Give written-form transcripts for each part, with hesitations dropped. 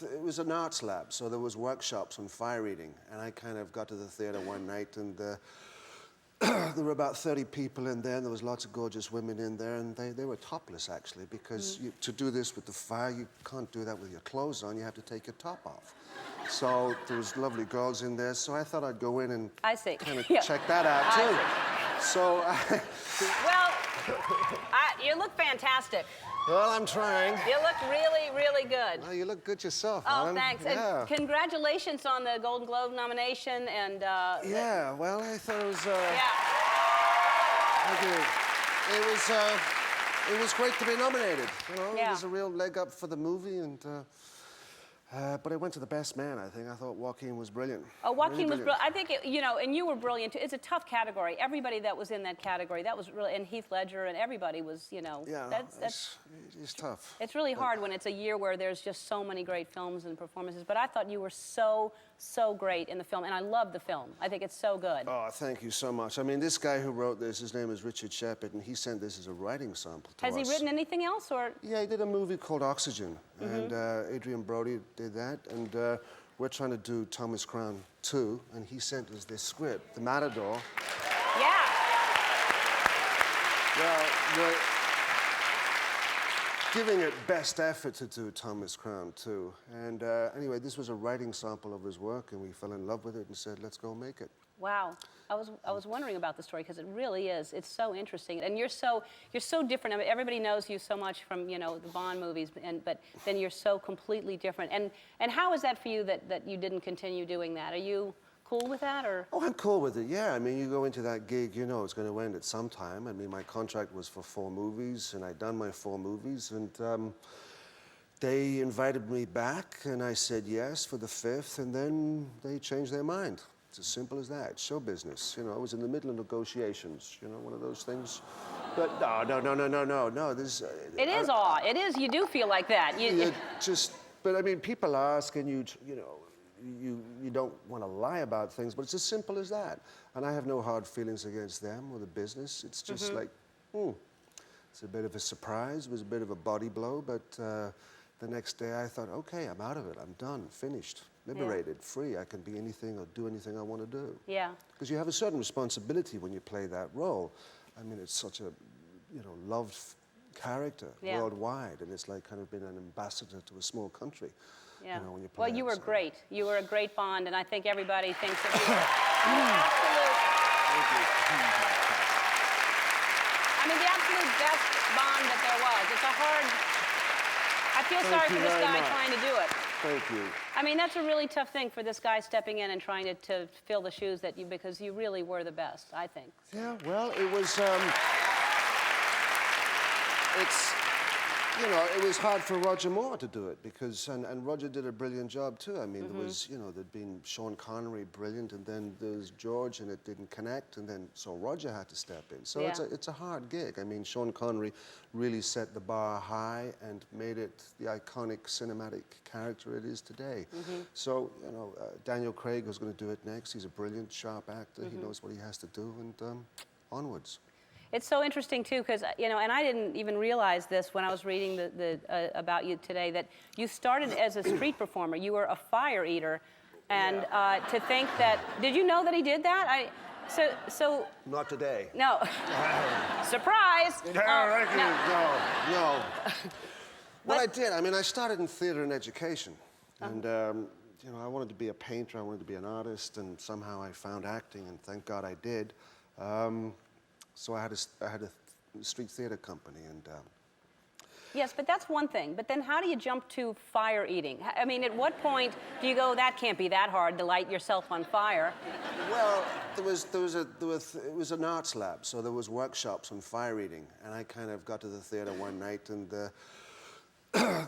it was an arts lab, so there was workshops on fire eating, and I kind of got to the theater one night, and there were about 30 people in there, and there was lots of gorgeous women in there, and they were topless, actually, because to do this with the fire, you can't do that with your clothes on. You have to take your top off. So there was lovely girls in there, so I thought I'd go in and kind of check that out, too. So well, you look fantastic. Well, I'm trying. You look really, really good. Well, you look good yourself, Oh, Ellen. thanks. Yeah. And congratulations on the Golden Globe nomination. And yeah, well, I thought it was... yeah. Thank you. It was great to be nominated. You know, yeah. It was a real leg up for the movie, and but I went to the best man, I think. I thought Joaquin was brilliant. Oh, Joaquin really was brilliant. I think, you know, and you were brilliant, too. It's a tough category. Everybody that was in that category, that was really, and Heath Ledger and everybody was, you know. Yeah, it's tough. It's really hard when it's a year where there's just so many great films and performances. But I thought you were so great in the film, and I love the film. I think it's so good. Oh, thank you so much. I mean, this guy who wrote this, his name is Richard Shepard, and he sent this as a writing sample to us. Has he written anything else, or? Yeah, he did a movie called Oxygen, and Adrian Brody did that, and we're trying to do Thomas Crown 2, and he sent us this script, The Matador. Yeah. Well, we're giving it best effort to do Thomas Crown 2. And anyway, this was a writing sample of his work, and we fell in love with it and said, let's go make it. Wow. I was wondering about the story because it really is. It's so interesting, and you're so different. I mean, everybody knows you so much from, you know, the Bond movies, but then you're so completely different. And how is that for you that you didn't continue doing that? Are you cool with that, or? Oh, I'm cool with it. Yeah. I mean, you go into that gig, you know, it's going to end at some time. I mean, my contract was for 4 movies, and I'd done my 4 movies, and they invited me back, and I said yes for the 5th, and then they changed their mind. It's as simple as that. It's show business. You know, I was in the middle of negotiations, you know, one of those things. But no. This, it is awe. It is. You do feel like that. But I mean, people ask, and you know, you don't want to lie about things, but it's as simple as that. And I have no hard feelings against them or the business. It's just like, it's a bit of a surprise. It was a bit of a body blow, but the next day I thought, okay, I'm out of it. I'm done, finished. Liberated, free. I can be anything or do anything I want to do. Yeah. Because you have a certain responsibility when you play that role. I mean, it's such a, you know, loved character worldwide, and it's like kind of being an ambassador to a small country. Yeah. You know, when you play well, you were so. Great. You were a great Bond, and I think everybody thinks that you were absolute. Thank you. I mean, the absolute best Bond that there was. It's a hard. I feel sorry for this guy trying to do it. Thank you. I mean, that's a really tough thing for this guy stepping in and trying to fill the shoes that you, because you really were the best, I think. Yeah, well, it was, it's, you know, it was hard for Roger Moore to do it because, and Roger did a brilliant job too. I mean, there was, you know, there'd been Sean Connery, brilliant, and then there's George, and it didn't connect, and then, so Roger had to step in. So it's a hard gig. I mean, Sean Connery really set the bar high and made it the iconic cinematic character it is today. So, you know, Daniel Craig was going to do it next. He's a brilliant, sharp actor. He knows what he has to do, and onwards. It's so interesting, too, because, you know, and I didn't even realize this when I was reading about you today, that you started as a street performer. You were a fire eater. And to think that, did you know that he did that? So. Not today. No. Surprise! No. Well, I did. I mean, I started in theater and education. And, you know, I wanted to be a painter. I wanted to be an artist. And somehow I found acting, and thank God I did. So I had a street theater company, and yes, but that's one thing. But then how do you jump to fire eating? I mean, at what point do you go, that can't be that hard to light yourself on fire? Well, it was an arts lab, so there was workshops on fire eating, and I kind of got to the theater one night, and there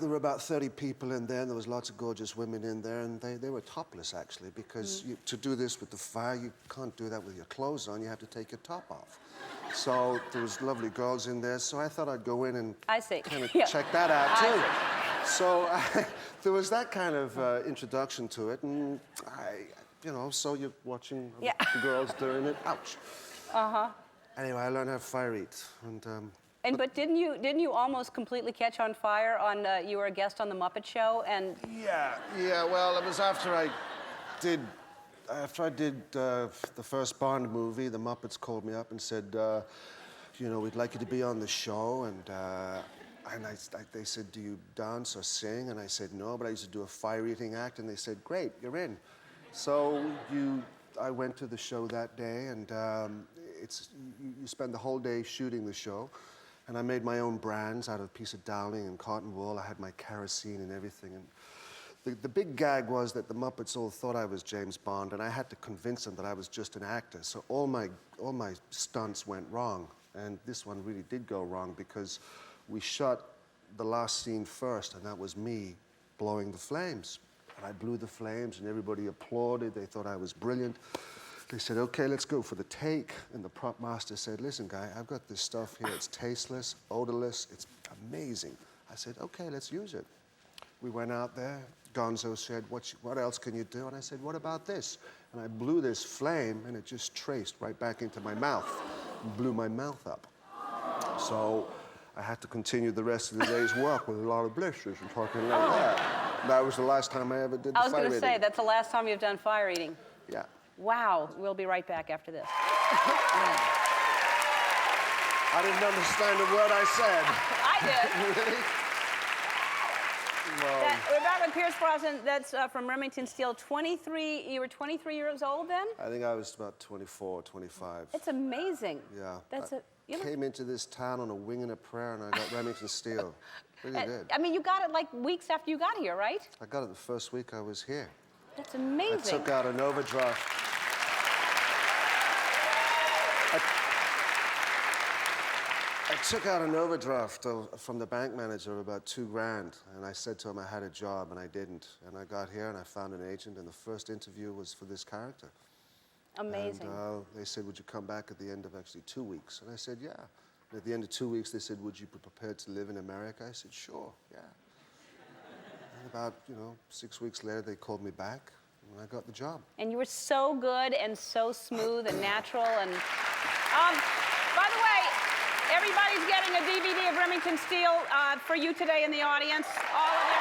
were about 30 people in there, and there was lots of gorgeous women in there, and they were topless, actually, because to do this with the fire, you can't do that with your clothes on. You have to take your top off. So there was lovely girls in there, so I thought I'd go in and kind of check that out, too. So there was that kind of introduction to it, and you know, so you're watching the girls doing it. Ouch. Anyway, I learned how to fire eat, and But didn't you almost completely catch on fire on you were a guest on the Muppet Show and Yeah. Well, it was after I did the first Bond movie. The Muppets called me up and said, you know, we'd like you to be on the show. And they said, do you dance or sing? And I said, no, but I used to do a fire-eating act. And they said, great, you're in. So I went to the show that day, and you spend the whole day shooting the show. And I made my own brands out of a piece of dowling and cotton wool. I had my kerosene and everything. And the big gag was that the Muppets all thought I was James Bond, and I had to convince them that I was just an actor. So all my stunts went wrong. And this one really did go wrong because we shot the last scene first, and that was me blowing the flames. And I blew the flames, and everybody applauded. They thought I was brilliant. They said, okay, let's go for the take. And the prop master said, listen, guy, I've got this stuff here. It's tasteless, odorless. It's amazing. I said, okay, let's use it. We went out there. Gonzo said, what else can you do? And I said, what about this? And I blew this flame, and it just traced right back into my mouth and blew my mouth up. So I had to continue the rest of the day's work with a lot of blisters and talking like that. That was the last time I ever did the fire eating. I was going to say, that's the last time you've done fire eating. Yeah. Wow. We'll be right back after this. I didn't understand a word I said. I did. Really? Well, We're back with Pierce Brosnan. That's from Remington Steele. You were 23 years old then? I think I was about 24, 25. It's amazing. Yeah. You came into this town on a wing and a prayer, and I got Remington Steele. Really did. I mean, you got it like weeks after you got here, right? I got it the first week I was here. That's amazing. I took out an overdraft. I took out an overdraft from the bank manager of about $2,000, and I said to him I had a job, and I didn't. And I got here, and I found an agent, and the first interview was for this character. Amazing. And they said, would you come back at the end of actually 2 weeks? And I said, yeah. And at the end of 2 weeks, they said, would you be prepared to live in America? I said, sure, yeah. And about, 6 weeks later, they called me back, and I got the job. And you were so good and so smooth and natural. And by the way, everybody's getting a DVD of Remington Steele for you today in the audience. All of you.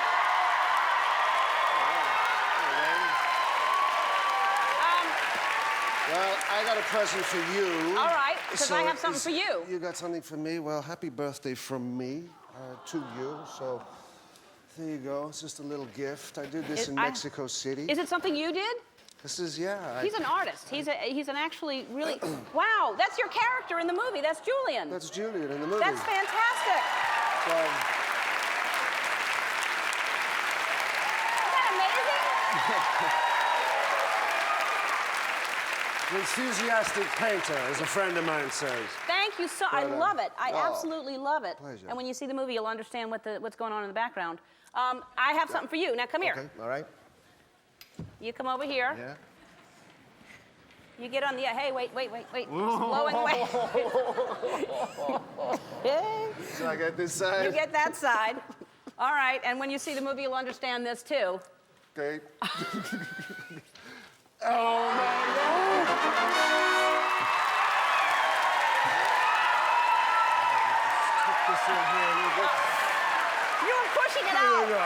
Well, I got a present for you. All right, because I have something for you. You got something for me? Well, happy birthday from me to you. So there you go. It's just a little gift. I did this in Mexico City. Is it something you did? This is, yeah. He's an artist. He's an actually really... Wow, that's your character in the movie. That's Julian. That's Julian in the movie. That's fantastic. So, Isn't that amazing? an enthusiastic painter, as a friend of mine says. Thank you so... I love it. I oh, absolutely love it. Pleasure. And when you see the movie, you'll understand what's going on in the background. I have something for you. Now, come here. Okay, all right. You come over here. Yeah. You get on the... Hey, wait. It's blowing away. So I get this side? You get that side. All right, and when you see the movie, you'll understand this, too. Okay. Oh, my God. Stick this in here a little bit. You were pushing it There out. you go.